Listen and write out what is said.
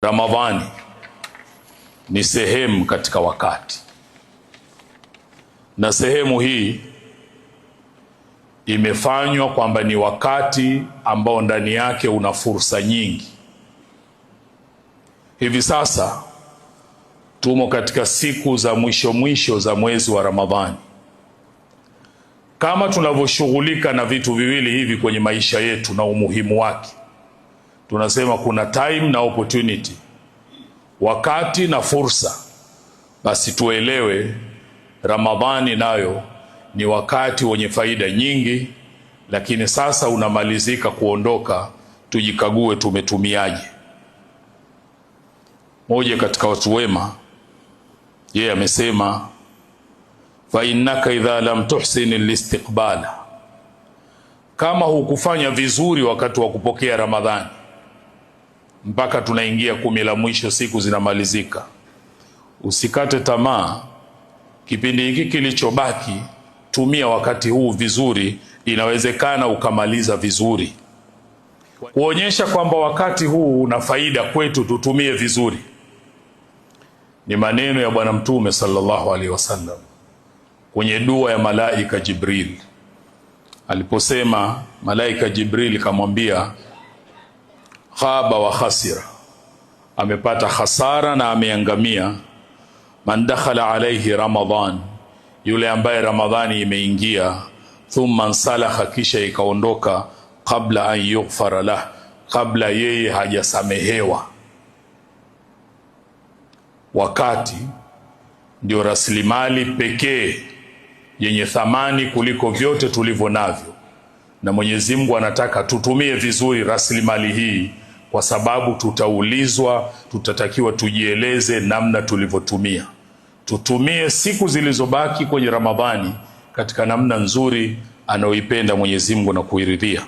Ramadhani ni sehemu katika wakati, na sehemu hii imefanywa kwamba ni wakati ambao ndani yake una fursa nyingi. Hivi sasa tumo katika siku za mwisho za mwezi wa Ramadhani. Kama tunavyoshughulika na vitu viwili hivi kwenye maisha yetu na umuhimu wake, tunasema kuna time na opportunity, wakati na fursa. Basi tuelewe Ramadhani nayo ni wakati wenye faida nyingi, lakini sasa unamalizika kuondoka, tujikague tumetumiaje. Moja katika watu wema yeye amesema, fa innaka idha lam tuhsin al-istiqbala, kama hukufanya vizuri wakati wa kupokea Ramadhani mpaka tunaingia 10 la mwisho, siku zinamalizika, usikate tamaa. Kipindi hiki kilichobaki tumia wakati huu vizuri, inawezekana ukamaliza vizuri. Kuonyesha kwamba wakati huu una faida kwetu, tutumie vizuri, ni maneno ya Bwana Mtume sallallahu alaihi wasallam kwenye dua ya malaika Jibril, aliposema malaika Jibril kamwambia, khaba wa khasira, amepata khasara na ameangamia, man dakhala alayhi Ramadhan, yule ambaye Ramadhani imeingia, thumma nsalakha, kisha ikaondoka, kabla an yughfara lah, kabla yeye hajasamehewa. Wakati ndio rasilimali pekee yenye thamani kuliko vyote tulivyo navyo, na Mwenyezi Mungu anataka tutumie vizuri rasilimali hii, kwa sababu tutaulizwa, tutatakiwa tujieleze namna tulivyotumia. Tutumie siku zilizobaki kwenye Ramadhani katika namna nzuri anaoipenda Mwenyezi Mungu na kuiridhia.